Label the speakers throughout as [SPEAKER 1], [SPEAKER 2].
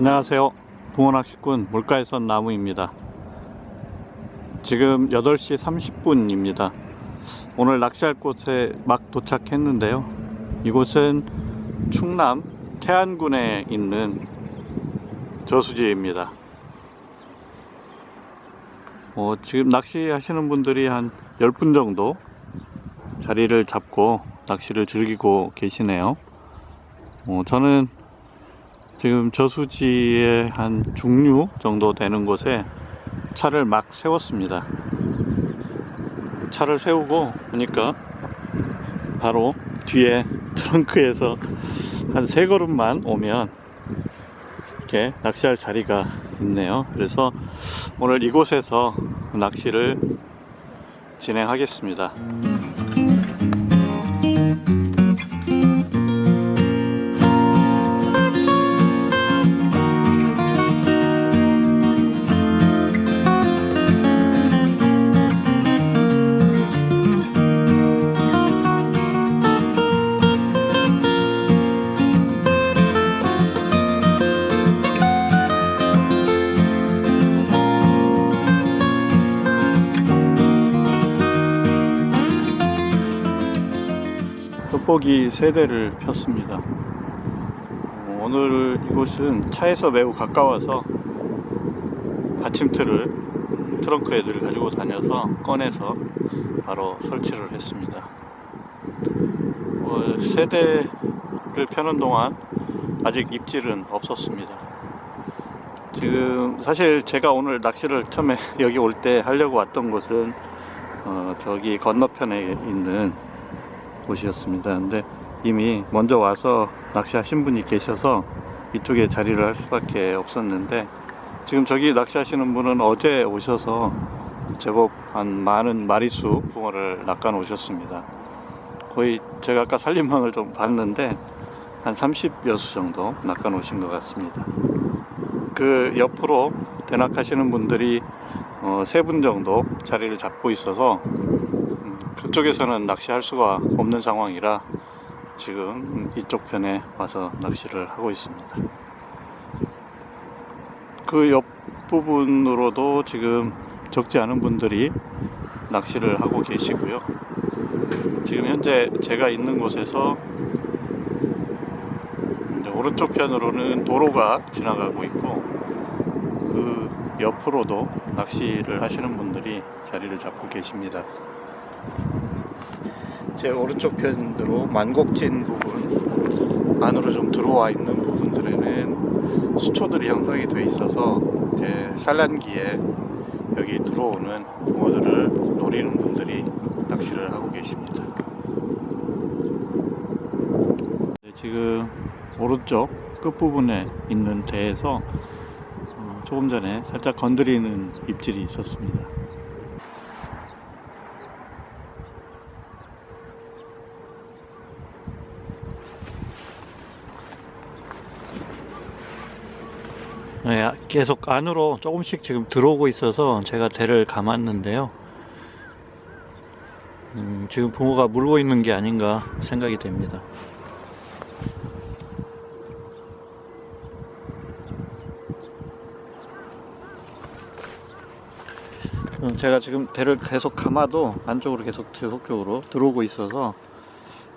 [SPEAKER 1] 안녕하세요. 붕어낚시꾼 물가에선 나무입니다. 지금 8시 30분입니다. 오늘 낚시할 곳에 막 도착했는데요. 이곳은 충남 태안군에 있는 저수지입니다. 지금 낚시하시는 분들이 한 10분 정도 자리를 잡고 낚시를 즐기고 계시네요. 저는 지금 저수지의 한 중류 정도 되는 곳에 차를 막 세웠습니다. 차를 세우고 보니까 바로 뒤에 트렁크에서 한 3걸음만 오면 이렇게 낚시할 자리가 있네요. 그래서 오늘 이곳에서 낚시를 진행하겠습니다. 돋보기 3대를 폈습니다. 오늘 이곳은 차에서 매우 가까워서 받침틀을 트렁크에 늘 가지고 다녀서 꺼내서 바로 설치를 했습니다. 3대를 펴는 동안 아직 입질은 없었습니다. 지금 사실 제가 오늘 낚시를 처음에 여기 올 때 하려고 왔던 곳은 저기 건너편에 있는 곳이었습니다. 근데 이미 먼저 와서 낚시하신 분이 계셔서 이쪽에 자리를 할 수밖에 없었는데, 지금 저기 낚시하시는 분은 어제 오셔서 제법 한 많은 마리수 붕어를 낚아 놓으셨습니다. 거의 제가 아까 살림망을 좀 봤는데 한 30여 수 정도 낚아 놓으신 것 같습니다. 그 옆으로 대낚하시는 분들이 3분 정도 자리를 잡고 있어서 그쪽에서는 natural 수가 없는 상황이라 지금 이쪽 편에 와서 낚시를 하고 있습니다. 그 옆부분으로도 지금 적지 않은 분들이 낚시를 하고 계시고요. 지금 현재 제가 있는 곳에서 이제 오른쪽 편으로는 도로가 지나가고 있고, 그 옆으로도 낚시를 하시는 분들이 자리를 잡고 계십니다. 제 오른쪽 편으로 만곡진 부분 안으로 좀 들어와 있는 부분들에는 수초들이 형성이 되어 있어서 이제 산란기에 여기 들어오는 붕어들을 노리는 분들이 낚시를 하고 계십니다. 지금 오른쪽 끝부분에 있는 대에서 조금 전에 살짝 건드리는 입질이 있었습니다. 계속 안으로 조금씩 지금 들어오고 있어서 제가 대를 감았는데요. 지금 붕어가 물고 있는 게 아닌가 생각이 됩니다. 제가 지금 대를 계속 감아도 안쪽으로 계속 지속적으로 들어오고 있어서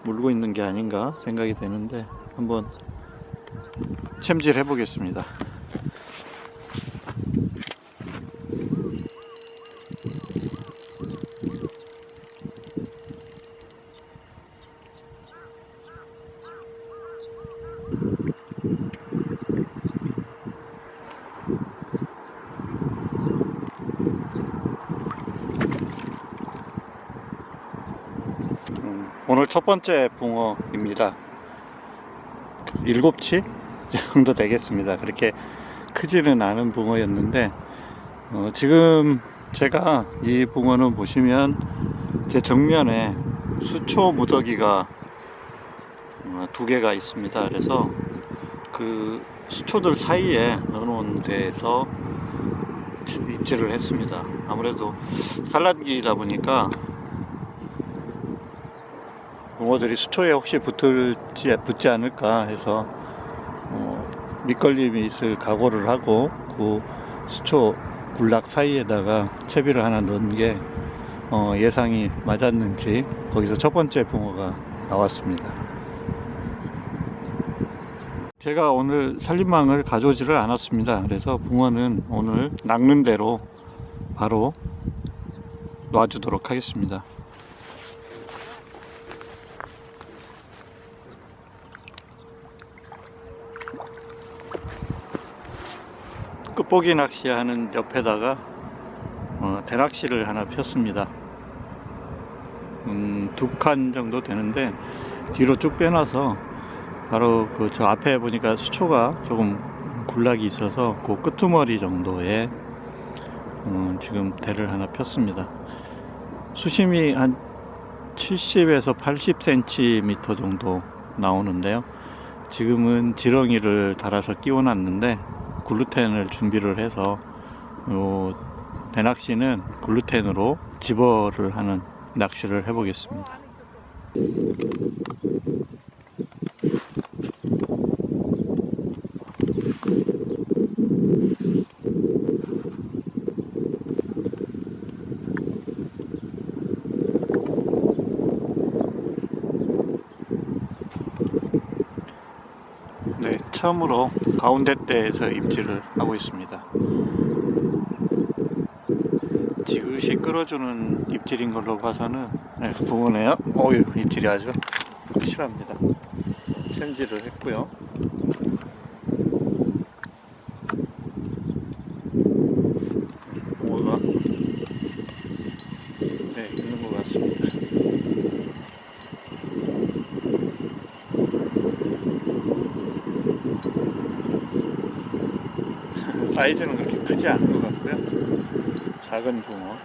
[SPEAKER 1] 물고 있는 게 아닌가 생각이 되는데, 한번 챔질 해보겠습니다. 오늘 첫 번째 붕어입니다. 7치 정도 되겠습니다. 그렇게 크지는 않은 붕어였는데, 지금 제가 이 붕어는 보시면 제 정면에 수초 무더기가 2개가 있습니다. 그래서 그 수초들 사이에 넣어놓은 데에서 입질을 했습니다. 아무래도 산란기이다 보니까 붕어들이 수초에 혹시 붙지 않을까 해서 밑걸림이 있을 각오를 하고 그 수초 군락 사이에다가 채비를 하나 넣은 게 예상이 맞았는지 거기서 첫 번째 붕어가 나왔습니다. 제가 오늘 살림망을 가져오지를 않았습니다. 그래서 붕어는 오늘 낚는 대로 바로 놔주도록 하겠습니다. 끝보기 낚시하는 옆에다가 대낚시를 하나 폈습니다. 2칸 정도 되는데 뒤로 쭉 빼놔서 바로 그 저 앞에 보니까 수초가 조금 군락이 있어서 그 끄트머리 정도에 지금 대를 하나 폈습니다. 수심이 한 70에서 80cm 정도 나오는데요. 지금은 지렁이를 달아서 끼워 놨는데 글루텐을 준비를 해서 대낚시는 글루텐으로 집어를 하는 낚시를 해보겠습니다. 네, 처음으로 가운데 대에서 입질을 하고 있습니다. 지그시 끌어주는 입질인 걸로 봐서는 네, 붕어네요. 어유 입질이 아주 확실합니다. 챔질을 했고요. 붕어가 네, 있는 것 같습니다. 사이즈는 그렇게 크지 않은 것 같고요. 작은 붕어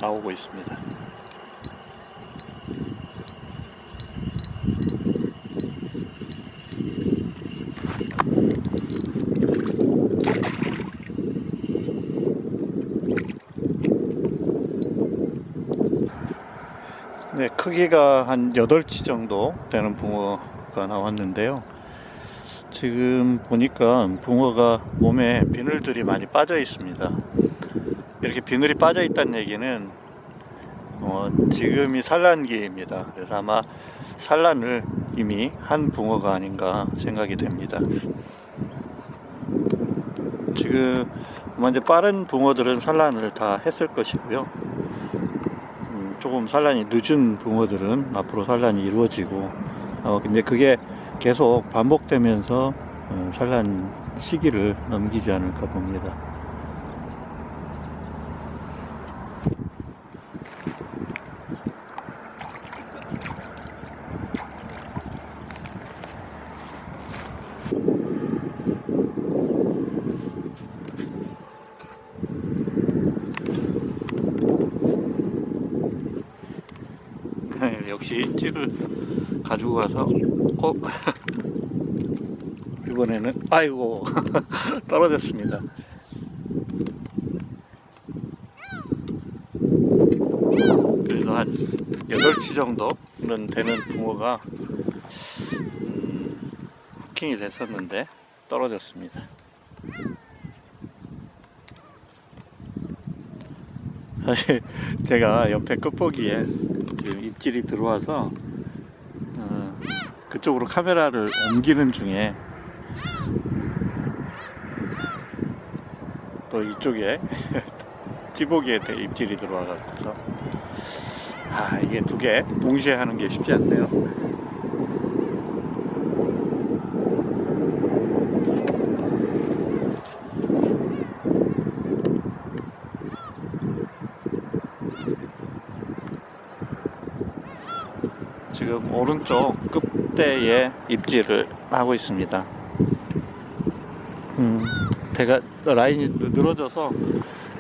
[SPEAKER 1] 나오고 있습니다. 네, 크기가 한 8치 정도 되는 붕어가 나왔는데요. 지금 보니까 붕어가 몸에 비늘들이 많이 빠져 있습니다. 이렇게 비늘이 빠져 있다는 얘기는 지금이 산란기입니다. 그래서 아마 산란을 이미 한 붕어가 아닌가 생각이 됩니다. 지금 이제 빠른 붕어들은 산란을 다 했을 것이고요. 조금 산란이 늦은 붕어들은 앞으로 산란이 이루어지고 근데 그게 계속 반복되면서 산란 시기를 넘기지 않을까 봅니다. 역시 찌를 가지고 가서 이번에는 아이고 떨어졌습니다. 그래서 한 8치 정도는 되는 붕어가 후킹이 됐었는데 떨어졌습니다. 사실 제가 옆에 끝보기에 입질이 들어와서 그쪽으로 카메라를 옮기는 중에 또 이쪽에 찌보기에 입질이 들어와서 이게 2개 동시에 하는 게 쉽지 않네요. 지금 오른쪽 끝대에 입질을 하고 있습니다. 대가 라인이 늘어져서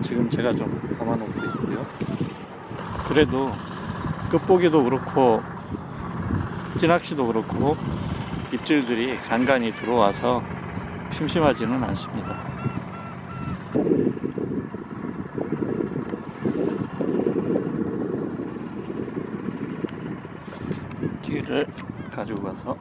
[SPEAKER 1] 지금 제가 좀 감아놓고 있고요. 그래도 끝보기도 그렇고 찌낚시도 그렇고 입질들이 간간히 들어와서 심심하지는 않습니다. 찌를 가지고 가서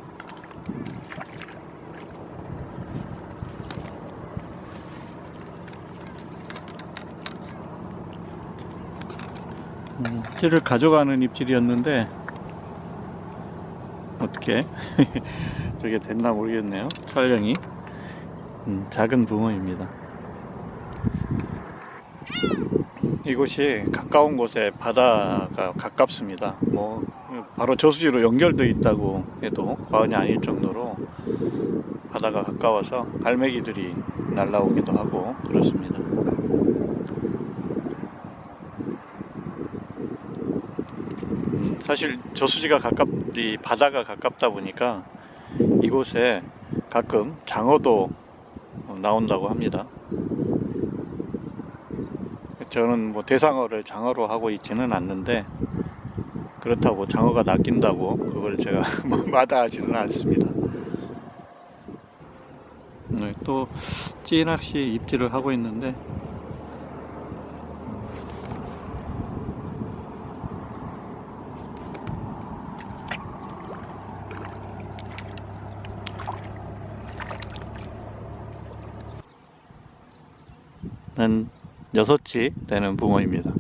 [SPEAKER 1] 입질을 가져가는 입질이었는데 어떻게 저게 됐나 모르겠네요. 촬영이 작은 붕어입니다. 이곳이 가까운 곳에 바다가 가깝습니다. 뭐 바로 저수지로 연결되어 있다고 해도 과언이 아닐 정도로 바다가 가까워서 갈매기들이 날라오기도 하고 그렇습니다. 사실 저수지가 가깝디 바다가 가깝다 보니까 이곳에 가끔 장어도 나온다고 합니다. 저는 뭐 대상어를 장어로 하고 있지는 않는데 그렇다고 장어가 낚인다고 그걸 제가 뭐 마다하지는 않습니다. 네, 또 찌낚시 입질을 하고 있는데 한 6치 되는 붕어입니다.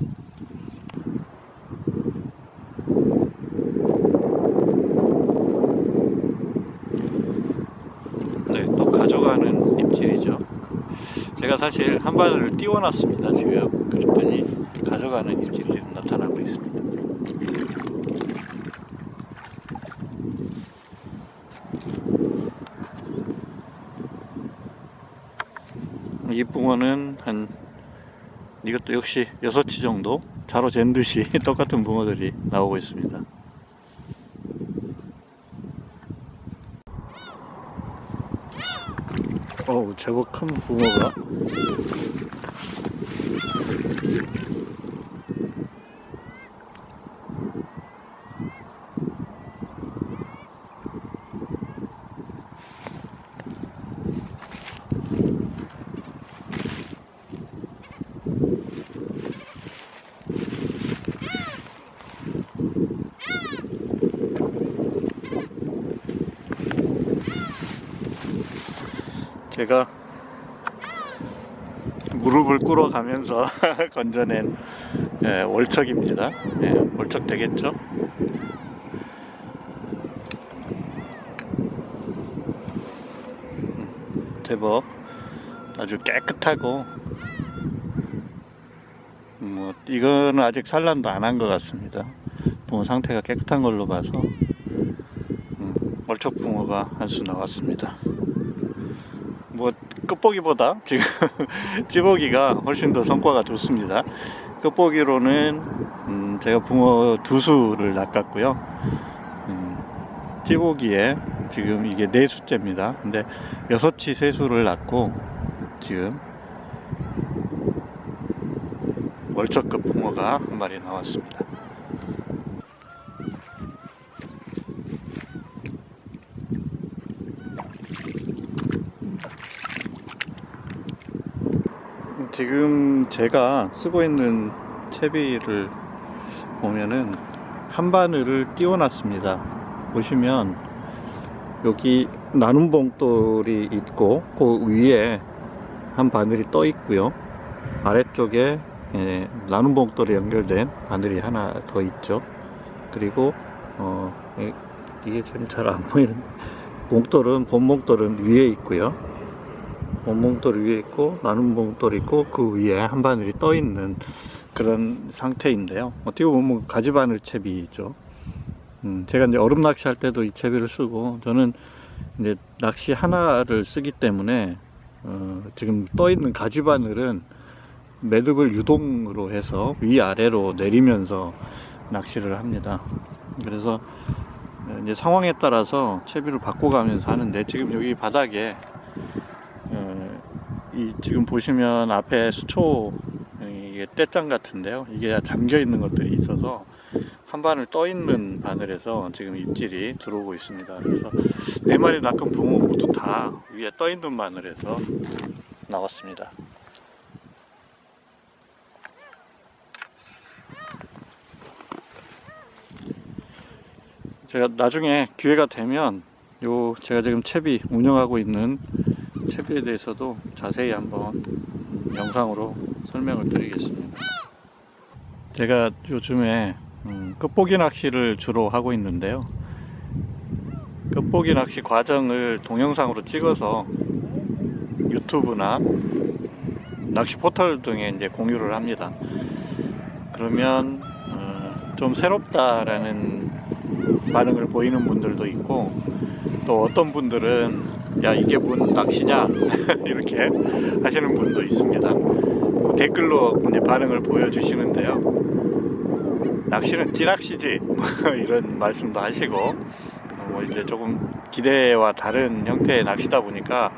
[SPEAKER 1] 네, 또 가져가는 입질이죠. 제가 사실 한 바늘을 띄워놨습니다. 지금 그랬더니 가져가는 입질이 나타나고 있습니다. 이 붕어는 이것도 역시 6치 정도 자로 잰 듯이 똑같은 붕어들이 나오고 있습니다. 어우, 제법 큰 붕어가 제가 무릎을 꿇어가면서 건져낸 월척입니다. 월척 되겠죠? 제법 아주 깨끗하고 뭐 이거는 아직 산란도 안 한 것 같습니다. 붕어 상태가 깨끗한 걸로 봐서 월척 붕어가 한 수 나왔습니다. 뭐 끝보기보다 지금 찌보기가 훨씬 더 성과가 좋습니다. 끝보기로는 제가 붕어 2수를 낚았고요. 찌보기에 지금 이게 4수째입니다. 근데 6치 3수를 낚고 지금 월척급 붕어가 한 마리 나왔습니다. 지금 제가 쓰고 있는 채비를 보면은 한 바늘을 띄워 놨습니다. 보시면 여기 나눔 봉돌이 있고 그 위에 한 바늘이 떠 있고요. 아래쪽에 나눔 봉돌에 연결된 바늘이 하나 더 있죠. 그리고 이게 지금 잘 안 보이는데 본 봉돌은 위에 있고요. 원봉돌 위에 있고 나눔 봉돌 있고 그 위에 한 바늘이 떠 있는 그런 상태인데요. 어떻게 보면 가지바늘 채비죠. 제가 이제 얼음 낚시할 때도 이 채비를 쓰고 저는 이제 낚시 하나를 쓰기 때문에 지금 떠 있는 가지바늘은 매듭을 유동으로 해서 위아래로 내리면서 낚시를 합니다. 그래서 이제 상황에 따라서 채비를 바꿔가면서 하는데 지금 여기 바닥에 지금 보시면 앞에 수초 이게 떼짱 같은데요. 이게 잠겨 있는 것들이 있어서 한 바늘 떠 있는 바늘에서 지금 입질이 들어오고 있습니다. 그래서 4마리 낚은 붕어 모두 다 위에 떠 있는 바늘에서 나왔습니다. 제가 나중에 기회가 되면 제가 지금 채비 운영하고 있는 채비에 대해서도 자세히 한번 영상으로 설명을 드리겠습니다. 제가 요즘에 끝보기 낚시를 주로 하고 있는데요. 끝보기 낚시 과정을 동영상으로 찍어서 유튜브나 낚시 포털 등에 이제 공유를 합니다. 그러면 좀 새롭다라는 반응을 보이는 분들도 있고, 또 어떤 분들은 야 이게 뭔 낚시냐 이렇게 하시는 분도 있습니다. 댓글로 이제 반응을 보여주시는데요. 낚시는 찌낚시지 이런 말씀도 하시고, 이제 조금 기대와 다른 형태의 낚시다 보니까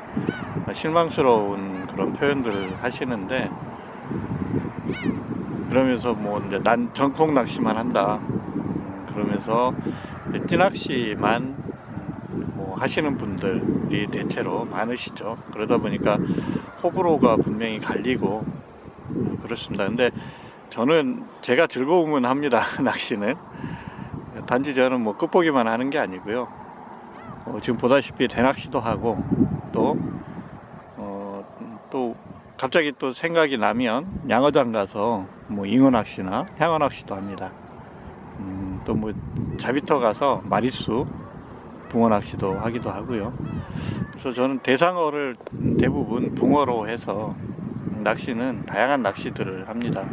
[SPEAKER 1] 실망스러운 그런 표현들을 하시는데, 그러면서 이제 난 전통 낚시만 한다, 그러면서 찌낚시만 하시는 분들이 대체로 많으시죠. 그러다 보니까 호불호가 분명히 갈리고 그렇습니다. 근데 저는 제가 즐거우면 합니다. 낚시는 단지 저는 끝보기만 하는 게 아니고요. 지금 보다시피 대낚시도 하고, 또 갑자기 또 생각이 나면 양어장 가서 잉어 낚시나 향어 낚시도 합니다. 또 자비터 가서 마리수 붕어 낚시도 하기도 하고요. 그래서 저는 대상어를 대부분 붕어로 해서 낚시는 다양한 낚시들을 합니다.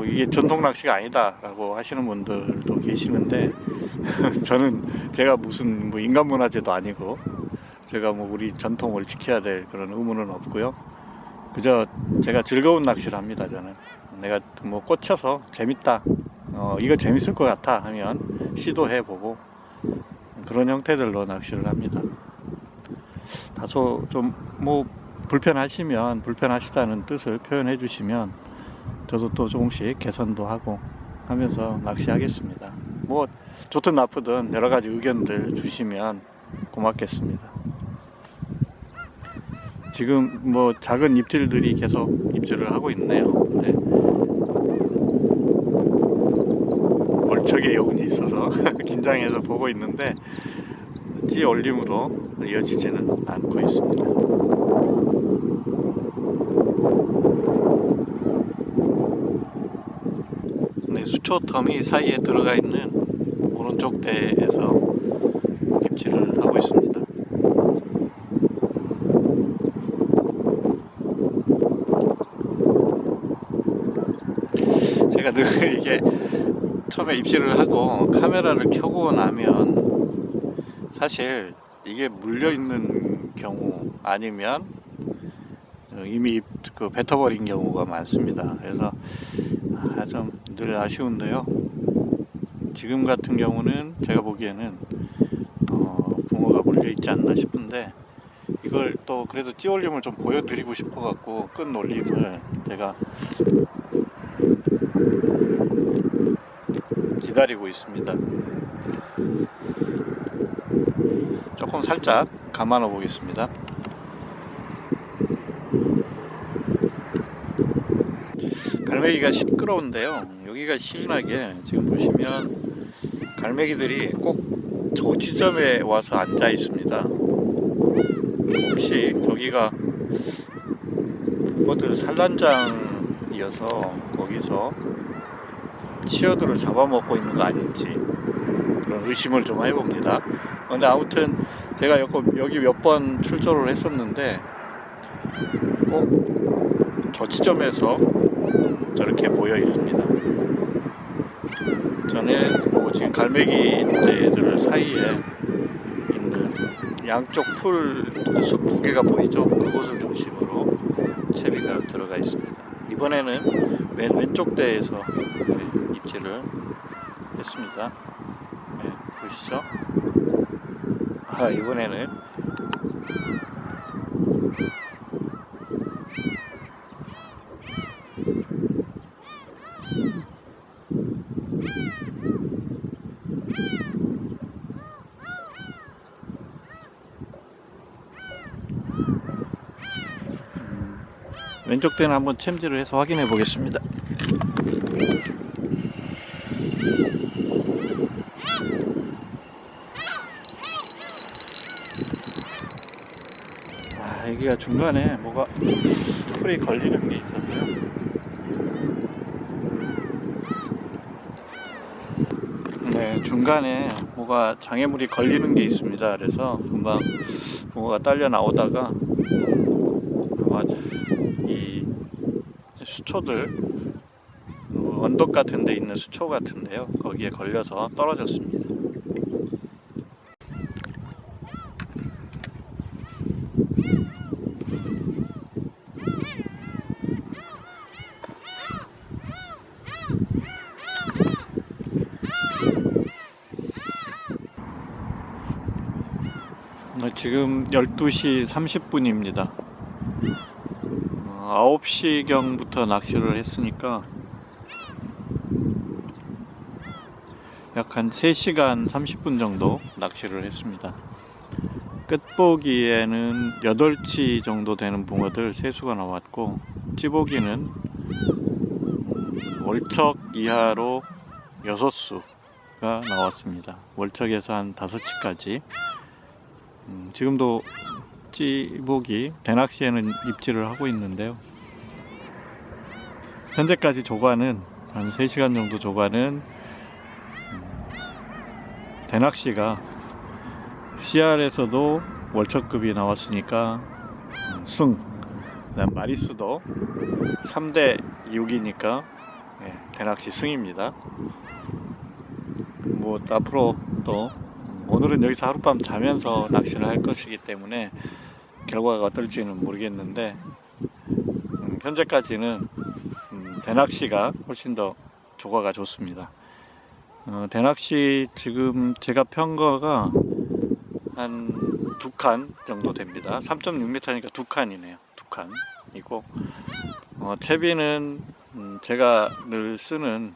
[SPEAKER 1] 이게 전통 낚시가 아니다 라고 하시는 분들도 계시는데 저는 제가 무슨 인간문화재도 아니고, 제가 우리 전통을 지켜야 될 그런 의무는 없고요. 그저 제가 즐거운 낚시를 합니다. 저는 내가 꽂혀서 재밌다, 이거 재밌을 것 같아 하면 시도해보고, 그런 형태들로 낚시를 합니다. 다소 좀 불편하시면 불편하시다는 뜻을 표현해 주시면 저도 또 조금씩 개선도 하고 하면서 낚시하겠습니다. 좋든 나쁘든 여러 가지 의견들 주시면 고맙겠습니다. 지금 작은 입질들이 계속 입질을 하고 있네요. 근데 멀척에 여운이 있어서 긴장해서 보고 있는데 찌 올림으로 이어지지는 않고 있습니다. 수초 터미 사이에 들어가 있는 오른쪽 대에서 입질을 하고 있습니다. 제가 늘 이게 처음에 입질을 하고 카메라를 켜고 나면 사실 이게 물려있는 경우 아니면 이미 뱉어버린 경우가 많습니다. 그래서 좀 늘 아쉬운데요. 지금 같은 경우는 제가 보기에는 붕어가 물려있지 않나 싶은데, 이걸 또 그래도 찌올림을 좀 보여드리고 싶어 갖고 끈 올림을 제가 기다리고 있습니다. 조금 살짝 감아놓아 보겠습니다. 갈매기가 시끄러운데요, 여기가 시원하게 지금 보시면 갈매기들이 꼭 저 지점에 와서 앉아 있습니다. 혹시 저기가 붕어들 산란장이어서 거기서 치어들을 잡아먹고 있는 거 아닌지 그런 의심을 좀 해봅니다. 근데 아무튼 제가 여기 몇 번 출조를 했었는데 꼭 저 지점에서 저렇게 모여 있습니다. 저는 지금 갈매기들 사이에 있는 양쪽 숲 두 개가 보이죠? 그곳을 중심으로 채비가 들어가 있습니다. 이번에는 왼쪽 대에서 입질을 했습니다. 네, 보시죠? 이번에는 왼쪽 대는 한번 챔질을 해서 확인해 보겠습니다. 여기가 중간에 뭐가 풀이 걸리는 게 있어서요. 중간에 뭐가 장애물이 걸리는 게 있습니다. 그래서 금방 붕어가 딸려 나오다가 아마 이 수초들 언덕 같은 데 있는 수초 같은데요, 거기에 걸려서 떨어졌습니다. 지금 12시 30분입니다. 9시경부터 낚시를 했으니까 약 한 3시간 30분 정도 낚시를 했습니다. 끝보기에는 8치 정도 되는 붕어들 3수가 나왔고, 찌보기는 월척 이하로 6수가 나왔습니다. 월척에서 한 5치까지. 지금도 찌보기 대낚시에는 입질을 하고 있는데요, 현재까지 조과는 한 3시간 정도 조과는 대낚시가 CR에서도 월척급이 나왔으니까 승, 그다음 마리수도 3대 6이니까 대낚시 승입니다. 뭐 앞으로 또 오늘은 여기서 하룻밤 자면서 낚시를 할 것이기 때문에 결과가 어떨지는 모르겠는데, 현재까지는 대낚시가 훨씬 더 조과가 좋습니다. 대낚시 지금 제가 편 거가 한 2칸 정도 됩니다. 3.6m니까 2칸이네요. 2칸이고, 채비는 제가 늘 쓰는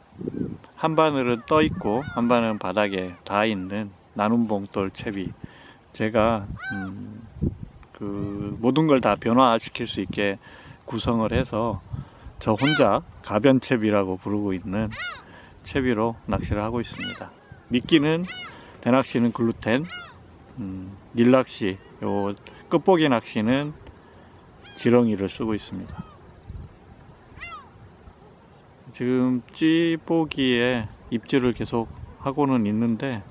[SPEAKER 1] 한 바늘은 떠 있고 한 바늘은 바닥에 닿아 있는 나눔봉돌 채비, 제가 그 모든 걸 다 변화시킬 수 있게 구성을 해서 저 혼자 가변채비라고 부르고 있는 채비로 낚시를 하고 있습니다. 미끼는 대낚시는 글루텐, 닐낚시, 요 끝보기 낚시는 지렁이를 쓰고 있습니다. 지금 찌보기에 입질을 계속 하고는 있는데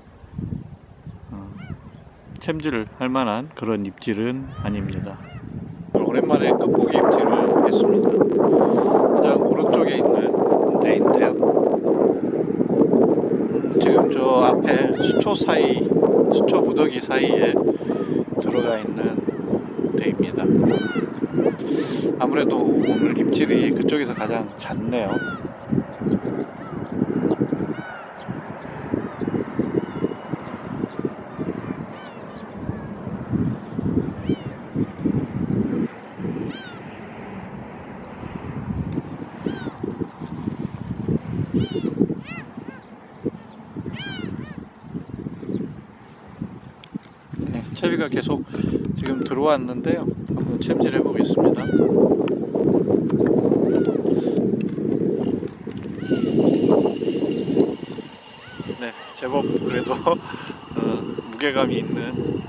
[SPEAKER 1] 챔질을 할 만한 그런 입질은 아닙니다. 오랜만에 끝보기 입질을 했습니다. 가장 오른쪽에 있는 데인데요, 지금 저 앞에 수초 사이, 수초 무더기 사이에 들어가 있는 데입니다. 아무래도 오늘 입질이 그쪽에서 가장 잦네요. 채비가 계속 지금 들어왔는데요, 한번 챔질 해 보겠습니다. 네, 제법 그래도 무게감이 있는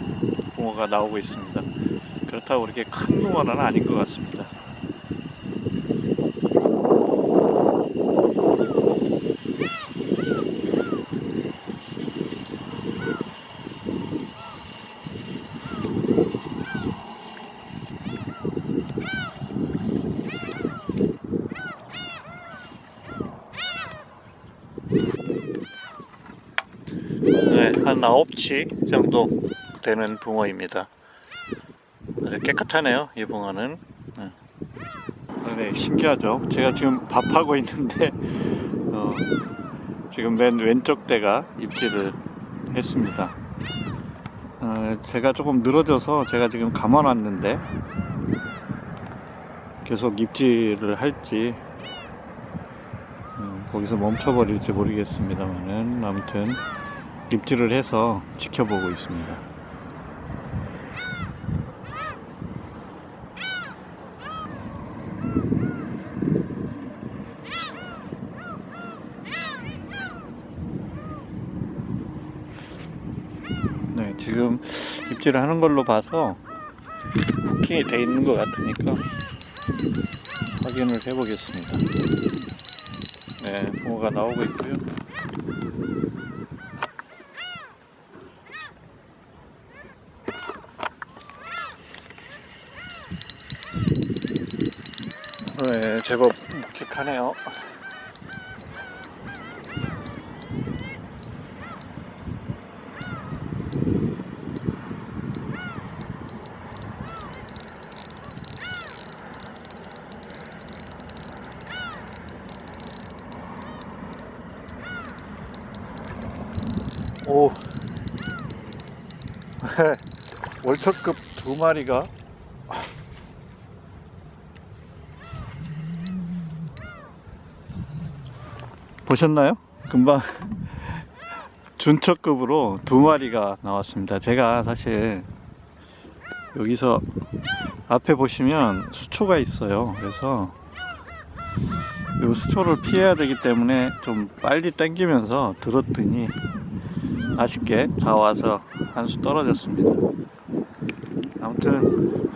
[SPEAKER 1] 붕어가 나오고 있습니다. 그렇다고 그렇게 큰 붕어는 아닌 것 같습니다. 네, 한 9치 정도 되는 붕어입니다. 아주 깨끗하네요, 이 붕어는. 네, 신기하죠. 제가 지금 밥하고 있는데 지금 맨 왼쪽 대가 입질을 했습니다. 제가 조금 늘어져서 제가 지금 감아놨는데 계속 입질을 할지 거기서 멈춰버릴지 모르겠습니다만은, 아무튼 입질을 해서 지켜보고 있습니다. 네, 지금 입질을 하는 걸로 봐서 후킹이 돼 있는 것 같으니까 확인을 해 보겠습니다. 네, 붕어가 나오고 있고요. 가네요. 오, 월척급 2마리가 보셨나요? 금방 준척급으로 2마리가 나왔습니다. 제가 사실 여기서 앞에 보시면 수초가 있어요. 그래서 이 수초를 피해야 되기 때문에 좀 빨리 당기면서 들었더니 아쉽게 다 와서 한 수 떨어졌습니다. 아무튼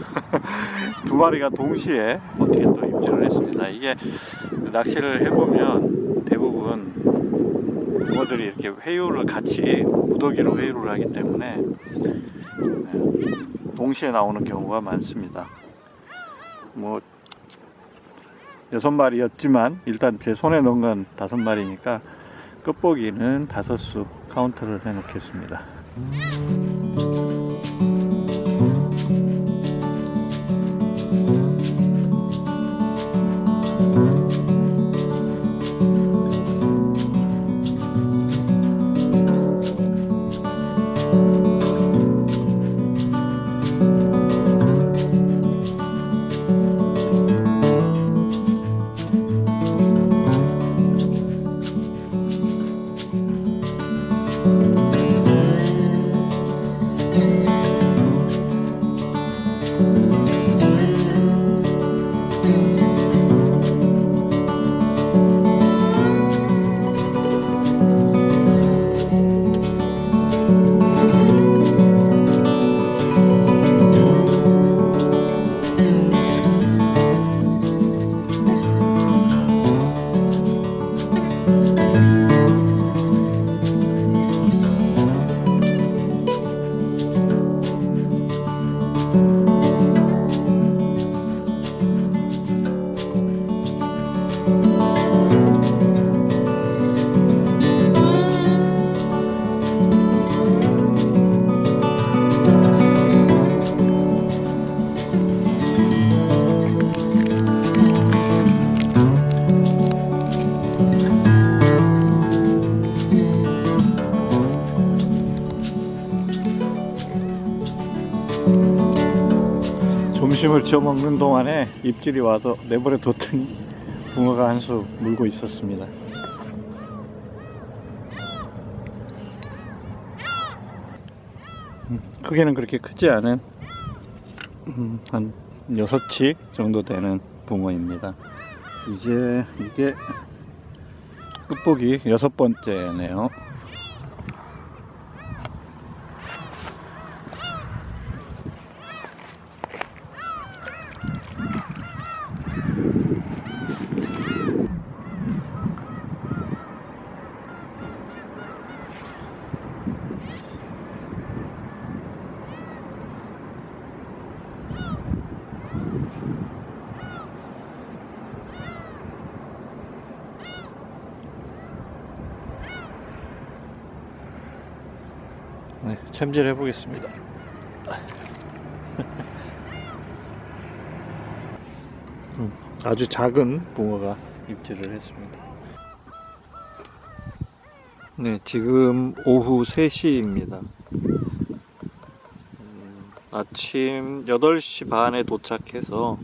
[SPEAKER 1] 2마리가 동시에 어떻게 또 입질을 했습니다. 이게 낚시를 해보면 대부분 붕어들이 이렇게 회유를 같이 무더기로 회유를 하기 때문에 동시에 나오는 경우가 많습니다. 뭐 6마리였지만 일단 제 손에 넣은 건 5마리니까 끝보기는 5수 카운트를 해 놓겠습니다. 점심을 지어 먹는 동안에 입질이 와서 내버려 뒀더니 붕어가 한 수 물고 있었습니다. 크기는 그렇게 크지 않은 한 6치 정도 되는 붕어입니다. 이게 끝보기 6번째네요. 네, 챔질 해보겠습니다. 아주 작은 붕어가 입질을 했습니다. 네, 지금 오후 3시입니다. 아침 8시 반에 도착해서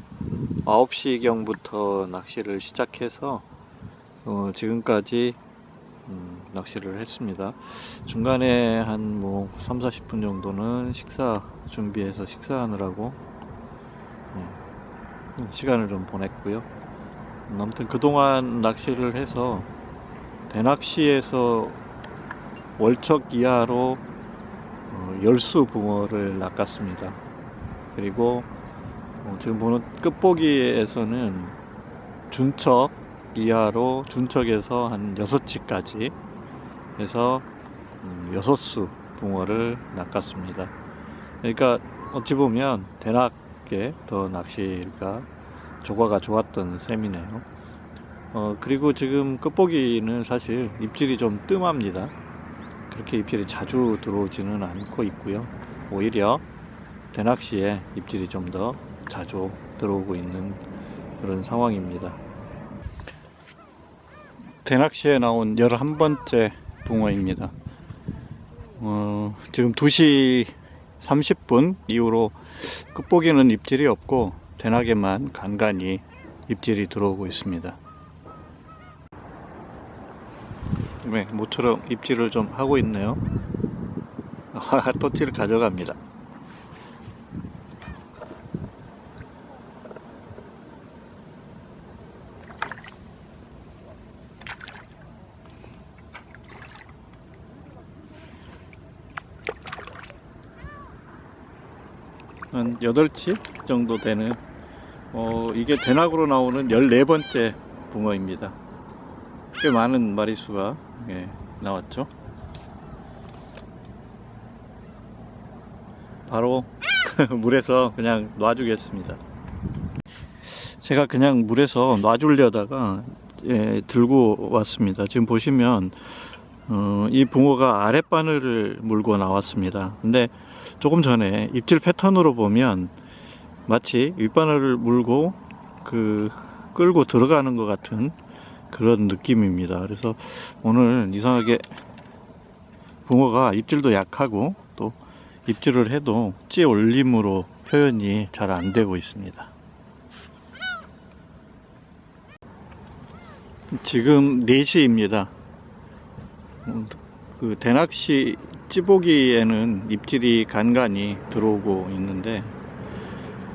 [SPEAKER 1] 9시경부터 낚시를 시작해서 지금까지 낚시를 했습니다. 중간에 한 3, 40분 정도는 식사 준비해서 식사하느라고 시간을 좀 보냈고요. 아무튼 그동안 낚시를 해서 대낚시에서 월척 이하로 10수 붕어를 낚았습니다. 그리고 지금 보는 끝보기에서는 준척 이하로 준척에서 한 6치까지 해서 6수 붕어를 낚았습니다. 그러니까 어찌 보면 대낮에 더 낚시가 조과가 좋았던 셈이네요. 그리고 지금 끝보기는 사실 입질이 좀 뜸합니다. 그렇게 입질이 자주 들어오지는 않고 있고요. 오히려 대낚시에 입질이 좀 더 자주 들어오고 있는 그런 상황입니다. 대낚시에 나온 11번째 붕어입니다. 지금 2시 30분 이후로 끝보기는 입질이 없고 대낙에만 간간히 입질이 들어오고 있습니다. 네, 모처럼 입질을 좀 하고 있네요. 또띠를 가져갑니다. 한 8치 정도 되는 이게 대낙으로 나오는 14번째 붕어입니다. 꽤 많은 마리수가 나왔죠. 바로 물에서 그냥 놔주겠습니다. 제가 그냥 물에서 놔주려다가 들고 왔습니다. 지금 보시면 이 붕어가 아랫바늘을 물고 나왔습니다. 근데 조금 전에 입질 패턴으로 보면 마치 윗바늘을 물고 끌고 들어가는 것 같은 그런 느낌입니다. 그래서 오늘 이상하게 붕어가 입질도 약하고 또 입질을 해도 찌 올림으로 표현이 잘 안 되고 있습니다. 지금 4시입니다. 그 대낚시 찌보기에는 입질이 간간히 들어오고 있는데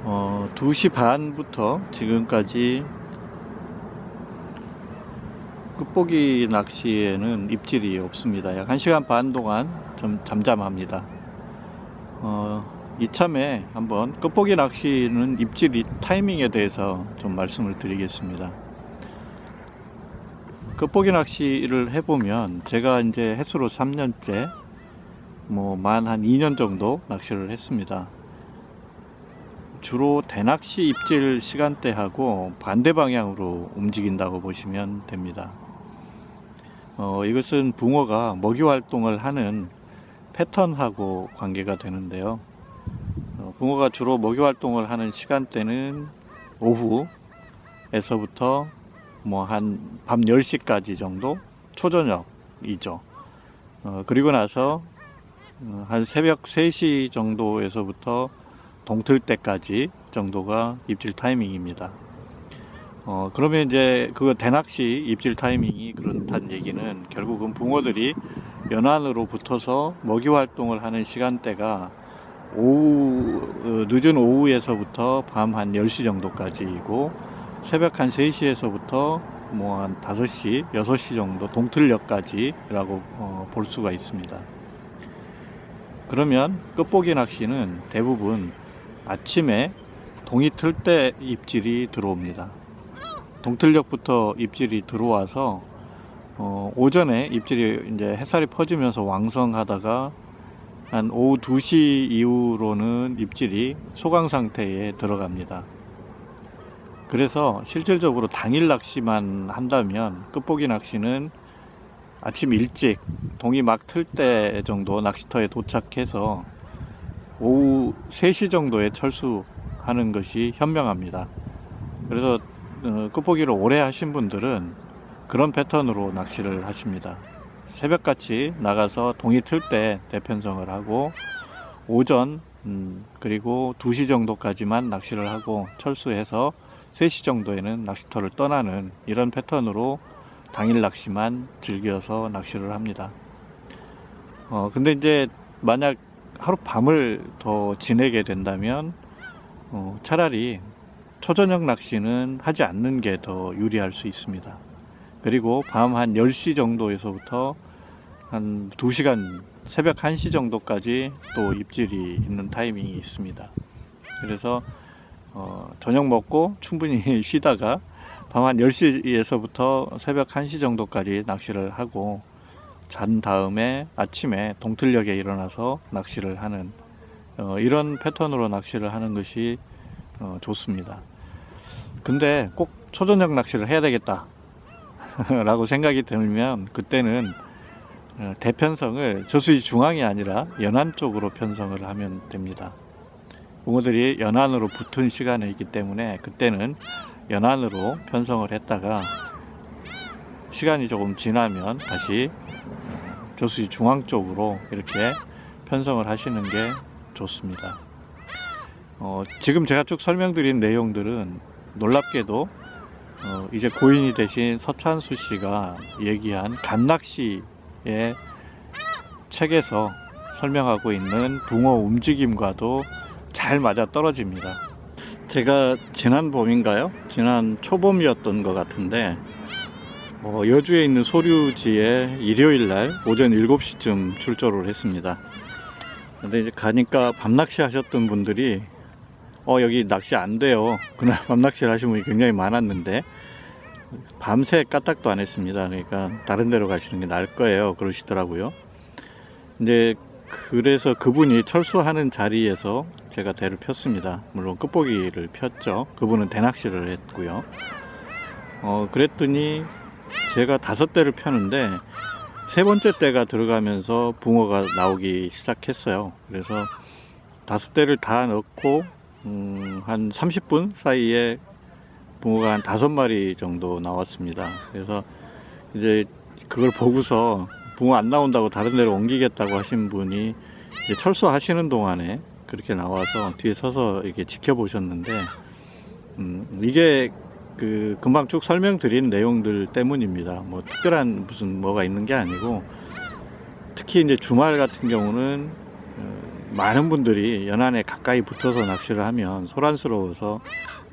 [SPEAKER 1] 2시 반부터 지금까지 끝보기 낚시에는 입질이 없습니다. 약 1시간 반 동안 좀 잠잠합니다. 이참에 한번 끝보기 낚시는 입질 타이밍에 대해서 좀 말씀을 드리겠습니다. 끝보기 낚시를 해보면 제가 이제 횟수로 3년째 만 한 2년 정도 낚시를 했습니다. 주로 대낚시 입질 시간대하고 반대 방향으로 움직인다고 보시면 됩니다. 이것은 붕어가 먹이 활동을 하는 패턴하고 관계가 되는데요. 붕어가 주로 먹이 활동을 하는 시간대는 오후에서부터 한 밤 10시까지 정도 초저녁이죠. 그리고 나서 한 새벽 3시 정도에서부터 동틀 때까지 정도가 입질 타이밍입니다. 그러면 이제 그 대낚시 입질 타이밍이 그렇다는 얘기는 결국은 붕어들이 연안으로 붙어서 먹이 활동을 하는 시간대가 늦은 오후에서부터 밤 한 10시 정도까지이고 새벽 한 3시에서부터 한 5시, 6시 정도 동틀녘까지라고 볼 수가 있습니다. 그러면 끝보기 낚시는 대부분 아침에 동이 틀 때 입질이 들어옵니다. 동틀녘부터 입질이 들어와서 오전에 입질이 이제 햇살이 퍼지면서 왕성하다가 한 오후 2시 이후로는 입질이 소강 상태에 들어갑니다. 그래서 실질적으로 당일 낚시만 한다면 끝보기 낚시는 아침 일찍 동이 막 틀 때 정도 낚시터에 도착해서 오후 3시 정도에 철수하는 것이 현명합니다. 그래서 끝보기를 오래 하신 분들은 그런 패턴으로 낚시를 하십니다. 새벽같이 나가서 동이 틀 때 대편성을 하고 오전 그리고 2시 정도까지만 낚시를 하고 철수해서 3시 정도에는 낚시터를 떠나는 이런 패턴으로 당일 낚시만 즐겨서 낚시를 합니다. 근데 이제 만약 하룻밤을 더 지내게 된다면 차라리 초저녁 낚시는 하지 않는 게 더 유리할 수 있습니다. 그리고 밤 한 10시 정도에서부터 한 2시간 새벽 1시 정도까지 또 입질이 있는 타이밍이 있습니다. 그래서 저녁 먹고 충분히 쉬다가 밤 한 10시에서부터 새벽 1시 정도까지 낚시를 하고 잔 다음에 아침에 동틀녘에 일어나서 낚시를 하는 이런 패턴으로 낚시를 하는 것이 좋습니다. 근데 꼭 초저녁 낚시를 해야 되겠다 라고 생각이 들면 그때는 대편성을 저수지 중앙이 아니라 연안 쪽으로 편성을 하면 됩니다. 붕어들이 연안으로 붙은 시간이 있기 때문에 그때는 연안으로 편성을 했다가 시간이 조금 지나면 다시 저수지 중앙 쪽으로 이렇게 편성을 하시는 게 좋습니다. 지금 제가 쭉 설명드린 내용들은 놀랍게도 이제 고인이 되신 서찬수 씨가 얘기한 감낚시의 책에서 설명하고 있는 붕어 움직임과도 잘 맞아 떨어집니다. 제가 지난 봄인가요? 지난 초봄이었던 것 같은데 여주에 있는 소류지에 일요일날 오전 7시쯤 출조를 했습니다. 근데 이제 가니까 밤낚시 하셨던 분들이 여기 낚시 안 돼요. 그날 밤낚시를 하신 분이 굉장히 많았는데 밤새 까딱도 안 했습니다. 그러니까 다른 데로 가시는 게 나을 거예요 그러시더라고요. 근데 그래서 그분이 철수하는 자리에서 제가 대를 폈습니다. 물론 끝보기를 폈죠. 그분은 대낚시를 했고요. 그랬더니 제가 5대를 펴는데 3번째 대가 들어가면서 붕어가 나오기 시작했어요. 그래서 5대를 다 넣고 한 30분 사이에 붕어가 한 5마리 정도 나왔습니다. 그래서 이제 그걸 보고서 붕어 안 나온다고 다른 데로 옮기겠다고 하신 분이 이제 철수하시는 동안에 그렇게 나와서 뒤에 서서 이렇게 지켜보셨는데 이게 금방 쭉 설명드린 내용들 때문입니다. 뭐 특별한 무슨 뭐가 있는 게 아니고, 특히 이제 주말 같은 경우는 많은 분들이 연안에 가까이 붙어서 낚시를 하면 소란스러워서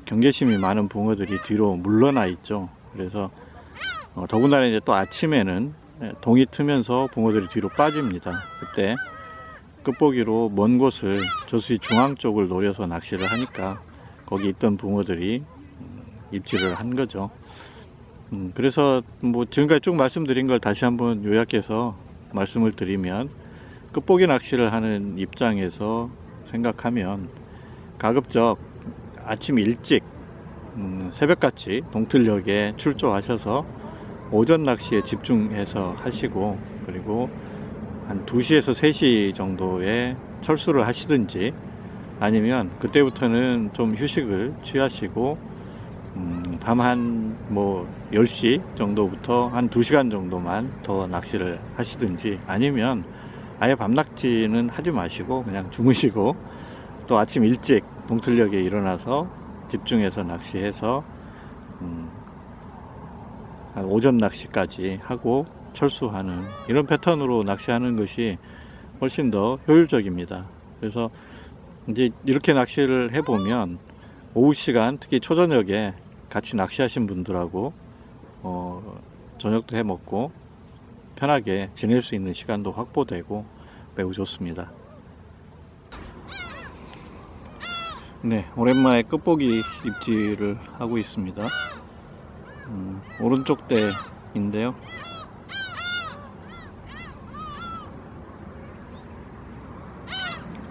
[SPEAKER 1] 경계심이 많은 붕어들이 뒤로 물러나 있죠. 그래서 더군다나 이제 또 아침에는 동이 트면서 붕어들이 뒤로 빠집니다. 그때 끝보기로 먼 곳을 저수지 중앙 쪽을 노려서 낚시를 하니까 거기 있던 붕어들이 입질을 한 거죠. 그래서 뭐 지금까지 쭉 말씀드린 걸 다시 한번 요약해서 말씀을 드리면, 끝보기 낚시를 하는 입장에서 생각하면 가급적 아침 일찍 새벽같이 동틀역에 출조하셔서 오전 낚시에 집중해서 하시고, 그리고 한 2시에서 3시 정도에 철수를 하시든지, 아니면 그때부터는 좀 휴식을 취하시고 밤 한 10시 정도부터 한 2시간 정도만 더 낚시를 하시든지, 아니면 아예 밤낚시는 하지 마시고 그냥 주무시고 또 아침 일찍 동틀역에 일어나서 집중해서 낚시해서 오전 낚시까지 하고 철수하는 이런 패턴으로 낚시하는 것이 훨씬 더 효율적입니다. 그래서 이제 이렇게 낚시를 해보면 오후 시간, 특히 초저녁에 같이 낚시하신 분들하고 저녁도 해 먹고 편하게 지낼 수 있는 시간도 확보되고 매우 좋습니다. 네, 오랜만에 끝보기 입질을 하고 있습니다. 오른쪽 대인데요.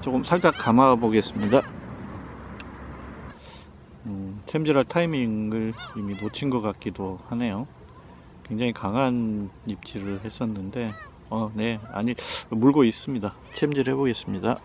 [SPEAKER 1] 조금 살짝 감아 보겠습니다. 챔질할 타이밍을 이미 놓친 것 같기도 하네요. 굉장히 강한 입질을 했었는데 네, 아니, 물고 있습니다. 챔질 해보겠습니다.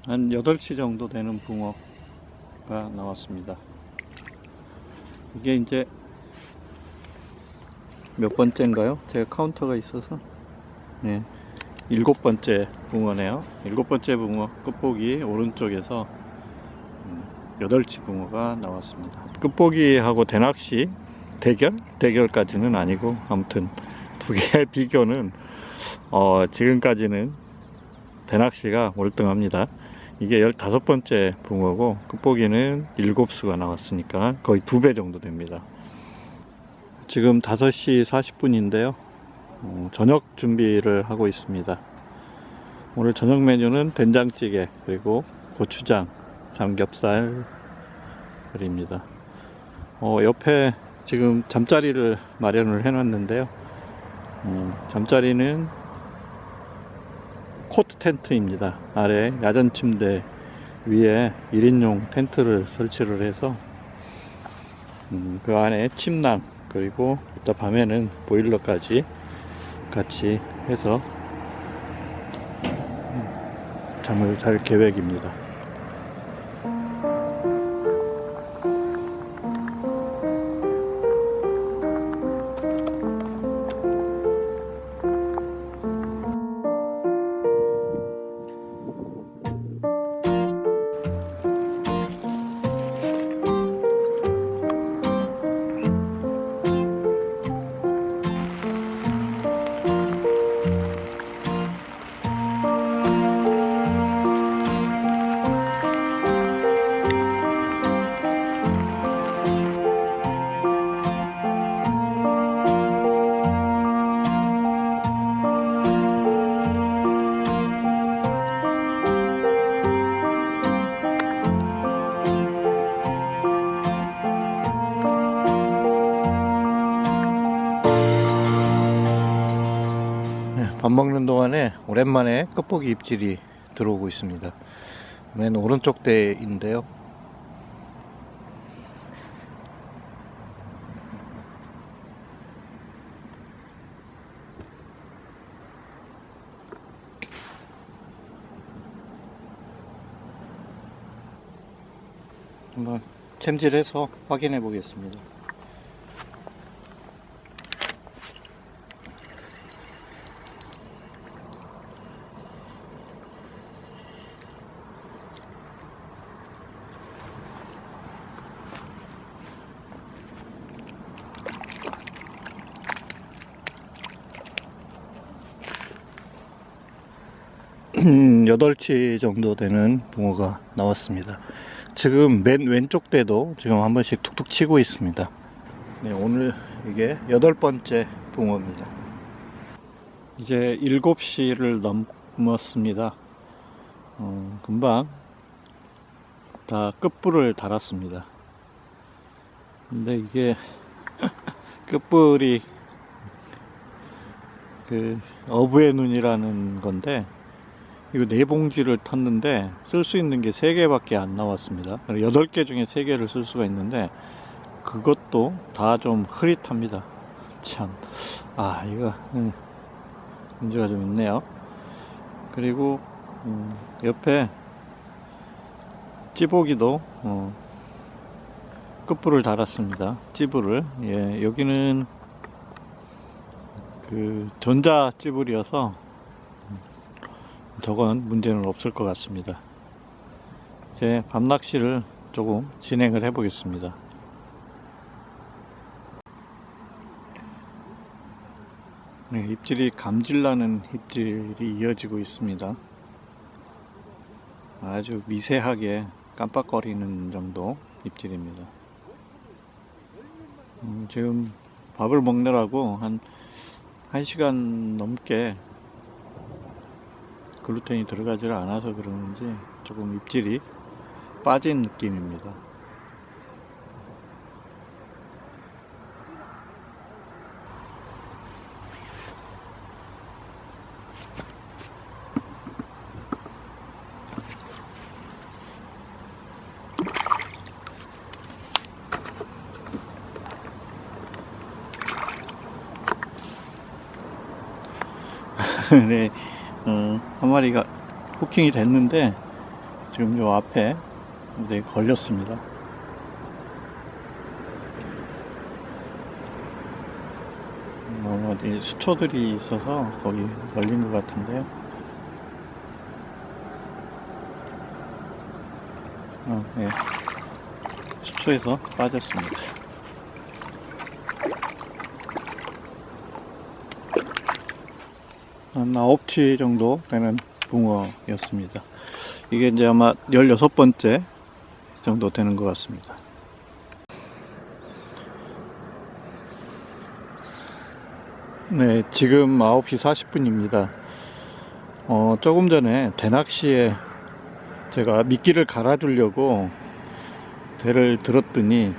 [SPEAKER 1] 한 8시 정도 되는 붕어가 나왔습니다. 이게 이제 몇 번째인가요? 제가 카운터가 있어서 네, 7번째 붕어네요. 7번째 붕어 끝보기 오른쪽에서 8치 붕어가 나왔습니다. 끝보기하고 대낚시 대결까지는 아니고, 아무튼 두 개의 비교는 지금까지는 대낚시가 월등합니다. 이게 15번째 붕어고 끝보기는 7수가 나왔으니까 거의 2배 정도 됩니다. 지금 5시 40분인데요 저녁 준비를 하고 있습니다. 오늘 저녁 메뉴는 된장찌개 그리고 고추장, 삼겹살입니다. 옆에 지금 잠자리를 마련을 해 놨는데요. 잠자리는 코트 텐트입니다. 아래 야전 침대 위에 1인용 텐트를 설치를 해서 그 안에 침낭 그리고 이따 밤에는 보일러까지 같이 해서 잠을 잘 계획입니다. 밥 먹는 동안에 오랜만에 끝보기 입질이 들어오고 있습니다. 맨 오른쪽 대인데요. 한번 챔질해서 확인해 보겠습니다. 여덟 치 정도 되는 붕어가 나왔습니다. 지금 맨 왼쪽 대도 지금 한 번씩 툭툭 치고 있습니다. 네, 오늘 이게 8번째 붕어입니다. 이제 7시를 넘었습니다. 금방 다 끝불을 달았습니다. 근데 이게 끝불이 그 어부의 눈이라는 건데 이거 4봉지를 텄는데 쓸 수 있는 게 3개밖에 안 나왔습니다. 8개 중에 3개를 쓸 수가 있는데 그것도 다 좀 흐릿합니다. 참, 이거 문제가 좀 있네요. 그리고 옆에 찌보기도 끝불을 달았습니다. 찌불을. 예, 여기는 그 전자 찌불이어서 저건 문제는 없을 것 같습니다. 이제 밤낚시를 조금 진행을 해 보겠습니다. 네, 입질이 감질나는 입질이 이어지고 있습니다. 아주 미세하게 깜빡거리는 정도 입질입니다. 지금 밥을 먹느라고 한 1시간 넘게 글루텐이 들어가지 않아서 그러는지 조금 입질이 빠진 느낌입니다. 네, 한 마리가 후킹이 됐는데 지금 요 앞에 네, 걸렸습니다. 어디 수초들이 있어서 거기 걸린 것 같은데요. 네. 수초에서 빠졌습니다. 한 9치 정도 되는 붕어였습니다. 이게 이제 아마 16번째 정도 되는 것 같습니다. 네, 지금 9시 40분입니다. 조금 전에 대낚시에 제가 미끼를 갈아주려고 대를 들었더니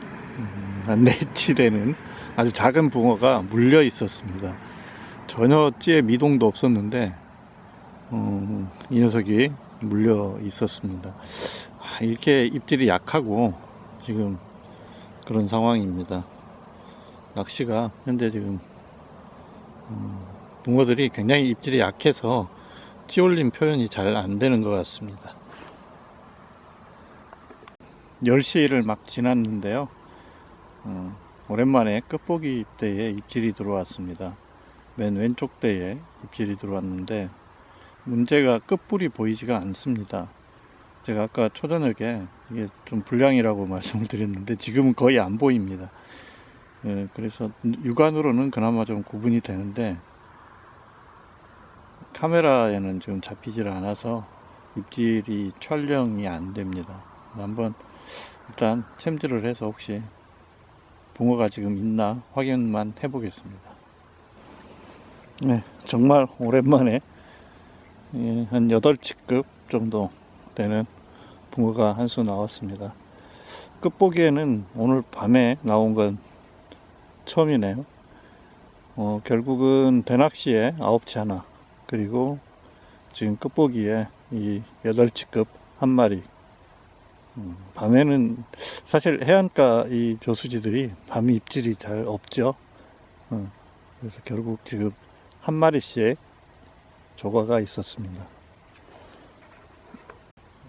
[SPEAKER 1] 한 네치되는 아주 작은 붕어가 물려 있었습니다. 전혀 찌에 미동도 없었는데 이 녀석이 물려 있었습니다. 이렇게 입질이 약하고 지금 그런 상황입니다. 낚시가 현재 지금 붕어들이 굉장히 입질이 약해서 찌올림 표현이 잘 안 되는 것 같습니다. 10시를 막 지났는데요. 오랜만에 끝보기 대에 입질이 들어왔습니다. 맨 왼쪽 대에 입질이 들어왔는데 문제가 끝불이 보이지가 않습니다. 제가 아까 초저녁에 이게 좀 불량이라고 말씀을 드렸는데 지금은 거의 안 보입니다. 그래서 육안으로는 그나마 좀 구분이 되는데 카메라에는 지금 잡히질 않아서 입질이 촬영이 안 됩니다. 한번 일단 챔질을 해서 혹시 붕어가 지금 있나 확인만 해 보겠습니다. 네, 정말 오랜만에 한 8치급 정도 되는 붕어가 한 수 나왔습니다. 끝보기에는 오늘 밤에 나온 건 처음이네요. 결국은 대낚시에 9치 하나, 그리고 지금 끝보기에 이 8치급 한 마리. 밤에는 사실 해안가 이 저수지들이 밤 입질이 잘 없죠. 그래서 결국 지금 한 마리씩 조과가 있었습니다.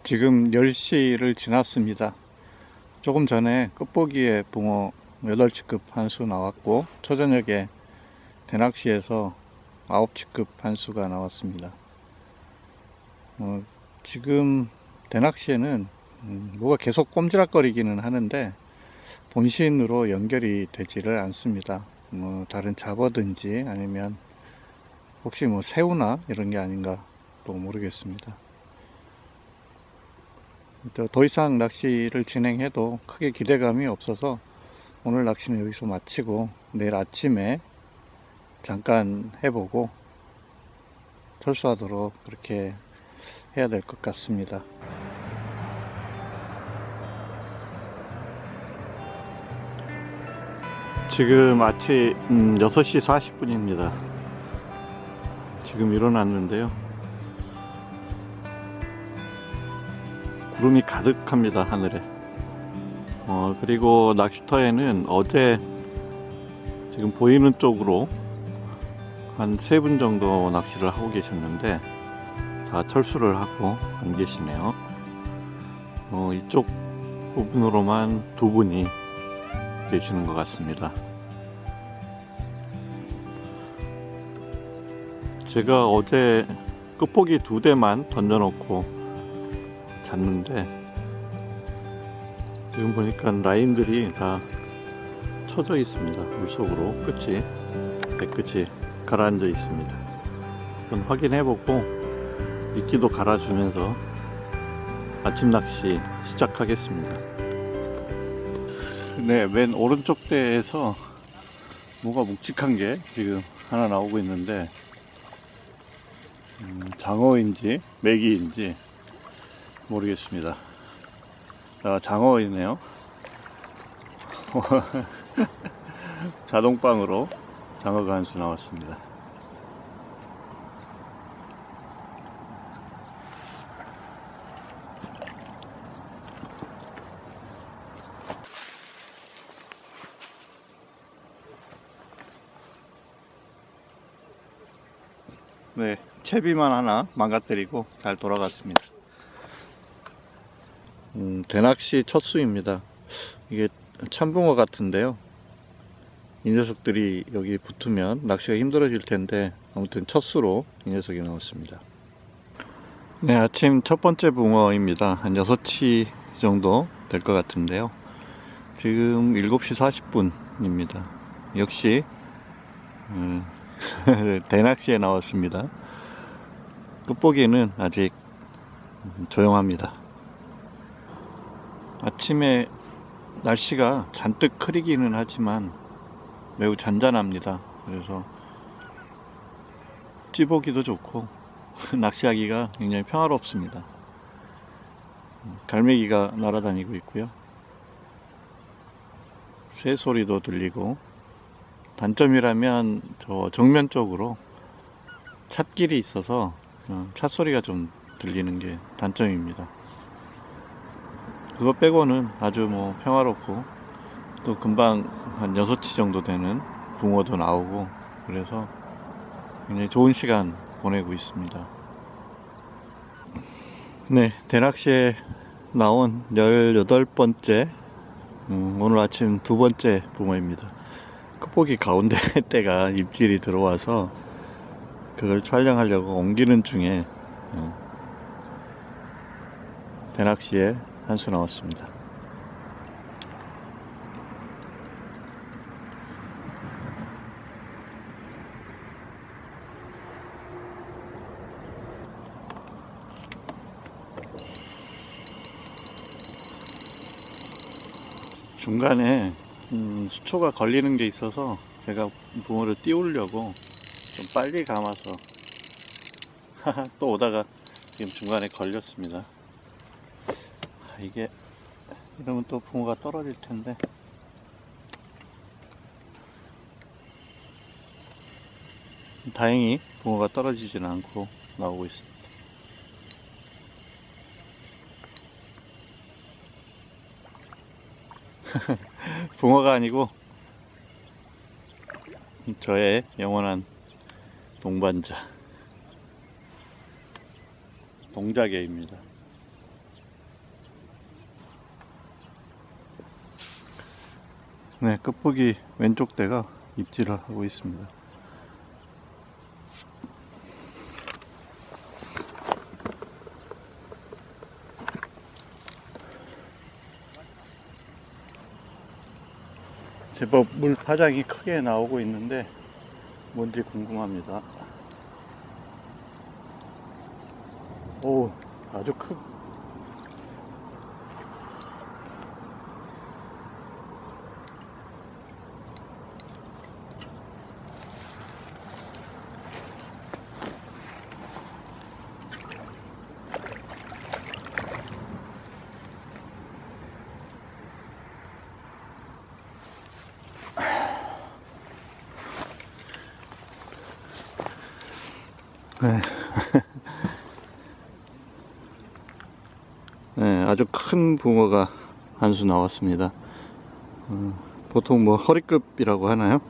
[SPEAKER 1] 지금 10시를 지났습니다. 조금 전에 끝보기에 붕어 8치급 한 수 나왔고 초저녁에 대낚시에서 9치급 한 수가 나왔습니다. 지금 대낚시에는 뭐가 계속 꼼지락거리기는 하는데 본신으로 연결이 되지를 않습니다. 다른 잡어든지 아니면 혹시 새우나 이런 게 아닌가 또 모르겠습니다. 더 이상 낚시를 진행해도 크게 기대감이 없어서 오늘 낚시는 여기서 마치고 내일 아침에 잠깐 해보고 철수하도록 그렇게 해야 될 것 같습니다. 지금 아침 6시 40분입니다. 지금 일어났는데요. 구름이 가득합니다, 하늘에. 그리고 낚시터에는 어제 지금 보이는 쪽으로 한 3분 정도 낚시를 하고 계셨는데 다 철수를 하고 안 계시네요. 이쪽 부분으로만 2분이 계시는 것 같습니다. 제가 어제 끝보기 2대만 던져놓고 잤는데 지금 보니까 라인들이 다 쳐져 있습니다. 물속으로 배끝이 가라앉아 있습니다. 한번 확인해보고 미끼도 갈아주면서 아침 낚시 시작하겠습니다. 네, 맨 오른쪽 대에서 뭐가 묵직한 게 지금 하나 나오고 있는데 장어인지 메기인지 모르겠습니다. 장어이네요. 자동빵으로 장어가 한 수 나왔습니다. 네, 채비만 하나 망가뜨리고 잘 돌아갔습니다. 대낚시 첫 수입니다. 이게 참붕어 같은데요. 이 녀석들이 여기 붙으면 낚시가 힘들어질 텐데 아무튼 첫 수로 이 녀석이 나왔습니다. 네, 아침 첫 번째 붕어입니다. 한 6치 정도 될 것 같은데요. 지금 7시 40분입니다. 역시 대낚시에 나왔습니다. 끝보기에는 아직 조용합니다. 아침에 날씨가 잔뜩 흐리기는 하지만 매우 잔잔합니다. 그래서 찌보기도 좋고 낚시하기가 굉장히 평화롭습니다. 갈매기가 날아다니고 있고요. 새소리도 들리고, 단점이라면 저 정면 쪽으로 찻길이 있어서 찻소리가 좀 들리는 게 단점입니다. 그거 빼고는 아주 뭐 평화롭고, 또 금방 한 6치 정도 되는 붕어도 나오고, 그래서 굉장히 좋은 시간 보내고 있습니다. 네, 대낚시에 나온 18번째, 오늘 아침 2번째 붕어입니다. 끝보기 가운데 때가 입질이 들어와서 그걸 촬영하려고 옮기는 중에 대낚시에 한 수 나왔습니다. 중간에 수초가 걸리는 게 있어서 제가 붕어를 띄우려고 좀 빨리 감아서 또 오다가 지금 중간에 걸렸습니다. 이게 이러면 또 붕어가 떨어질 텐데, 다행히 붕어가 떨어지지는 않고 나오고 있습니다. 붕어가 아니고 저의 영원한 동반자 동자개입니다. 네, 끝보기 왼쪽 대가 입질을 하고 있습니다. 제법 물 파장이 크게 나오고 있는데 뭔지 궁금합니다. 오, 아주 큰. 네. 네, 아주 큰 붕어가 한 수 나왔습니다. 보통 뭐 허리급이라고 하나요?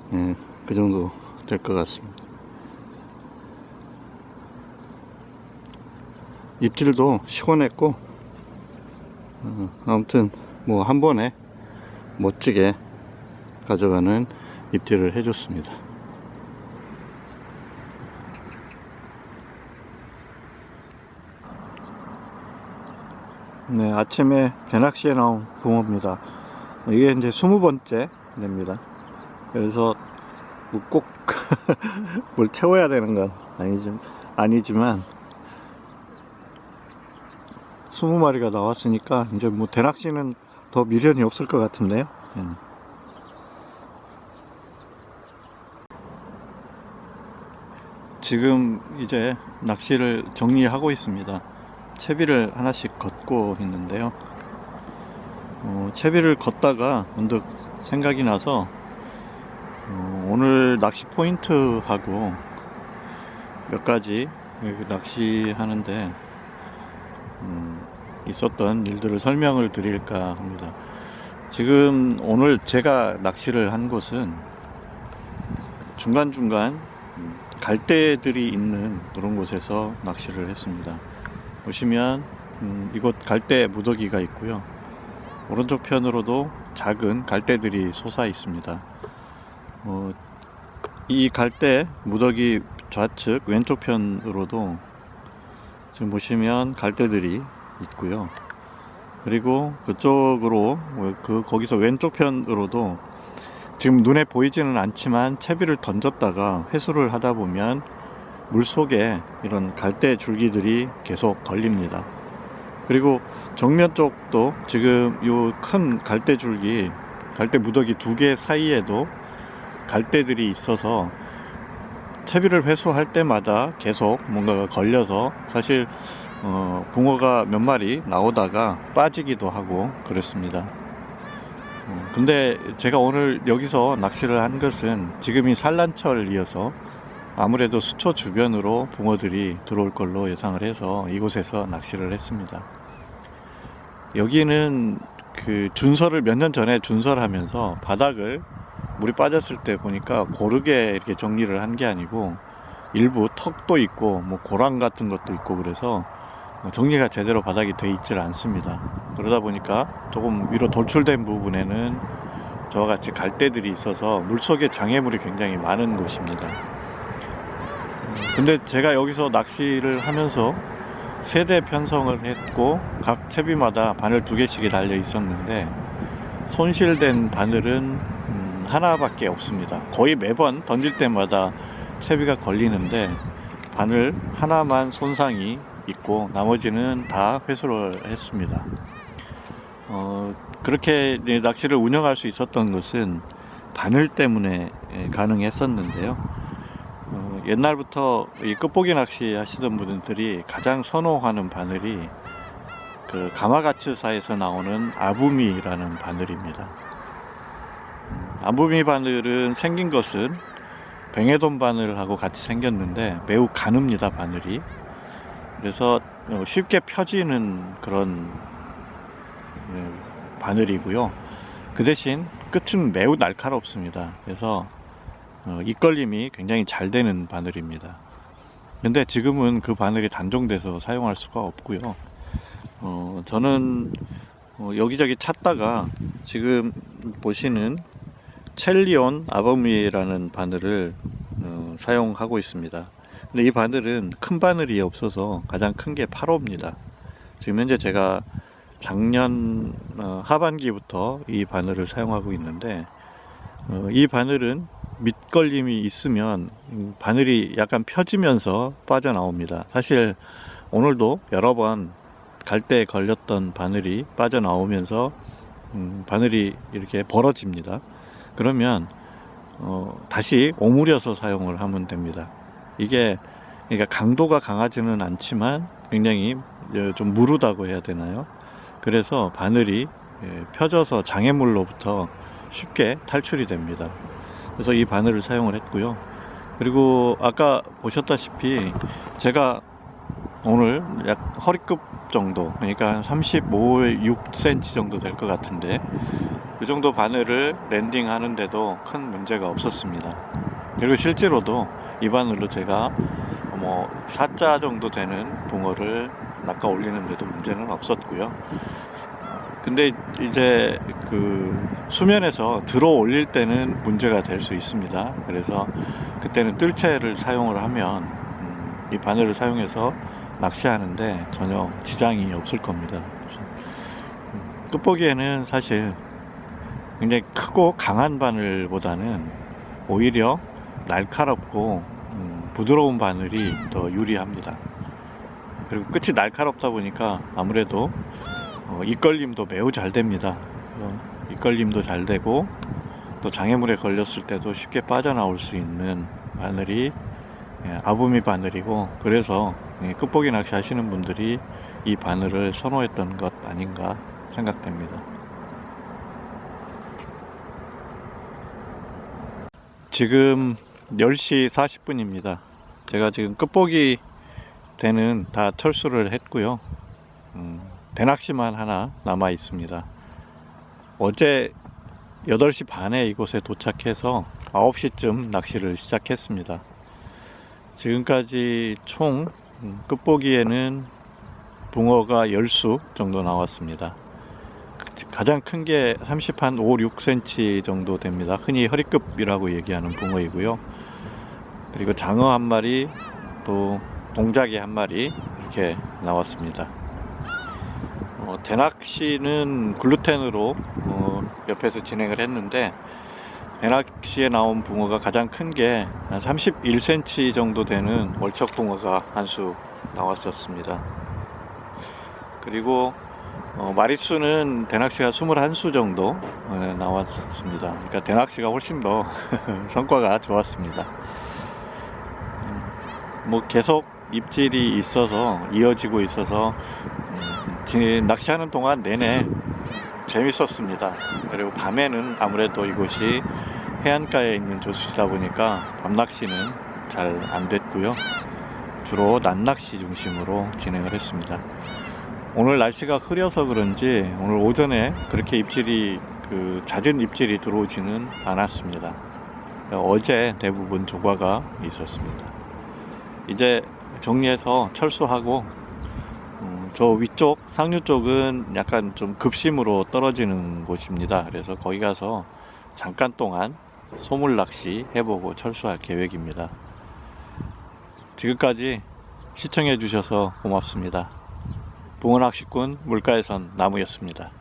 [SPEAKER 1] 네, 그 정도 될 것 같습니다. 입질도 시원했고, 아무튼 뭐 한 번에 멋지게 가져가는 입질을 해줬습니다. 네, 아침에 대낚시에 나온 붕어입니다. 이게 이제 20번째 됩니다. 그래서 뭐 꼭 뭘 채워야 되는 건 아니지만 20마리가 나왔으니까 이제 뭐 대낚시는 더 미련이 없을 것 같은데요. 지금 이제 낚시를 정리하고 있습니다. 채비를 하나씩 걷고 있는데요. 채비를 걷다가 문득 생각이 나서 오늘 낚시 포인트하고 몇 가지 낚시하는데 있었던 일들을 설명을 드릴까 합니다. 지금 오늘 제가 낚시를 한 곳은 중간중간 갈대들이 있는 그런 곳에서 낚시를 했습니다. 보시면 이곳 갈대 무더기가 있고요. 오른쪽 편으로도 작은 갈대들이 솟아 있습니다. 이 갈대 무더기 좌측 왼쪽 편으로도 지금 보시면 갈대들이 있고요. 그리고 그쪽으로 거기서 왼쪽 편으로도 지금 눈에 보이지는 않지만 채비를 던졌다가 회수를 하다 보면 물속에 이런 갈대 줄기들이 계속 걸립니다. 그리고 정면 쪽도 지금 요 큰 갈대 줄기, 갈대 무더기 2개 사이에도 갈대들이 있어서 채비를 회수할 때마다 계속 뭔가가 걸려서 사실 붕어가 몇 마리 나오다가 빠지기도 하고 그랬습니다. 근데 제가 오늘 여기서 낚시를 한 것은 지금이 산란철이어서 아무래도 수초 주변으로 붕어들이 들어올 걸로 예상을 해서 이곳에서 낚시를 했습니다. 여기는 그 준설을 몇 년 전에 준설을 하면서 바닥을 물이 빠졌을 때 보니까 고르게 이렇게 정리를 한 게 아니고 일부 턱도 있고 뭐 고랑 같은 것도 있고 그래서 정리가 제대로 바닥이 돼 있질 않습니다. 그러다 보니까 조금 위로 돌출된 부분에는 저와 같이 갈대들이 있어서 물속에 장애물이 굉장히 많은 곳입니다. 근데 제가 여기서 낚시를 하면서 세대 편성을 했고 각 채비마다 바늘 2개씩이 달려 있었는데 손실된 바늘은 하나밖에 없습니다. 거의 매번 던질 때마다 채비가 걸리는데 바늘 하나만 손상이 있고 나머지는 다 회수를 했습니다. 그렇게 낚시를 운영할 수 있었던 것은 바늘 때문에 가능했었는데요. 옛날부터 이 끝보기 낚시 하시던 분들이 가장 선호하는 바늘이 그 가마가츠사에서 나오는 아부미라는 바늘입니다. 아부미 바늘은 생긴 것은 뱅에돔 바늘하고 같이 생겼는데 매우 가늡니다, 바늘이. 그래서 쉽게 펴지는 그런 바늘이고요. 그 대신 끝은 매우 날카롭습니다. 그래서 입걸림이 굉장히 잘 되는 바늘입니다. 근데 지금은 그 바늘이 단종돼서 사용할 수가 없고요. 저는 여기저기 찾다가 지금 보시는 첼리온 아부미라는 바늘을 사용하고 있습니다. 근데 이 바늘은 큰 바늘이 없어서 가장 큰 게 8호입니다. 지금 현재 제가 작년 하반기부터 이 바늘을 사용하고 있는데 이 바늘은 밑걸림이 있으면 바늘이 약간 펴지면서 빠져나옵니다. 사실 오늘도 여러 번 갈대에 걸렸던 바늘이 빠져나오면서 바늘이 이렇게 벌어집니다. 그러면 다시 오므려서 사용을 하면 됩니다. 이게 그러니까 강도가 강하지는 않지만 굉장히 좀 무르다고 해야 되나요? 그래서 바늘이 펴져서 장애물로부터 쉽게 탈출이 됩니다. 그래서 이 바늘을 사용을 했고요. 그리고 아까 보셨다시피 제가 오늘 약 허리급 정도, 그러니까 한 35, 6cm 정도 될 것 같은데 그 정도 바늘을 랜딩 하는데도 큰 문제가 없었습니다. 그리고 실제로도 이 바늘로 제가 뭐 4자 정도 되는 붕어를 낚아 올리는데도 문제는 없었고요. 근데 이제 그 수면에서 들어 올릴 때는 문제가 될 수 있습니다. 그래서 그때는 뜰채를 사용을 하면 이 바늘을 사용해서 낚시하는데 전혀 지장이 없을 겁니다. 끝보기에는 사실 굉장히 크고 강한 바늘보다는 오히려 날카롭고 부드러운 바늘이 더 유리합니다. 그리고 끝이 날카롭다 보니까 아무래도 입걸림도 매우 잘 됩니다. 입걸림도 잘 되고 또 장애물에 걸렸을 때도 쉽게 빠져나올 수 있는 바늘이 아부미 바늘이고, 그래서 끝보기 낚시 하시는 분들이 이 바늘을 선호했던 것 아닌가 생각됩니다. 지금 10시 40분입니다. 제가 지금 끝보기 대는 다 철수를 했고요. 대낚시만 하나 남아 있습니다. 어제 8시 반에 이곳에 도착해서 9시쯤 낚시를 시작했습니다. 지금까지 총 끝보기에는 붕어가 10수 정도 나왔습니다. 가장 큰 게 30한 5, 6cm 정도 됩니다. 흔히 허리급이라고 얘기하는 붕어이고요. 그리고 장어 한 마리, 또 동작이 한 마리 이렇게 나왔습니다. 대낚시는 글루텐으로 옆에서 진행을 했는데, 대낚시에 나온 붕어가 가장 큰 게 한 31cm 정도 되는 월척 붕어가 한 수 나왔었습니다. 그리고 마리수는 대낚시가 21수 정도 나왔습니다. 그러니까 대낚시가 훨씬 더 성과가 좋았습니다. 뭐 계속 입질이 있어서 이어지고 있어서 낚시하는 동안 내내 재밌었습니다. 그리고 밤에는 아무래도 이곳이 해안가에 있는 저수지다 보니까 밤낚시는 잘 안 됐고요. 주로 낮낚시 중심으로 진행을 했습니다. 오늘 날씨가 흐려서 그런지 오늘 오전에 그렇게 입질이 잦은 입질이 들어오지는 않았습니다. 어제 대부분 조과가 있었습니다. 이제 정리해서 철수하고 저 위쪽 상류 쪽은 약간 좀 급심으로 떨어지는 곳입니다. 그래서 거기 가서 잠깐 동안 소물 낚시 해보고 철수할 계획입니다. 지금까지 시청해 주셔서 고맙습니다. 붕어낚시꾼 물가에선 나무였습니다.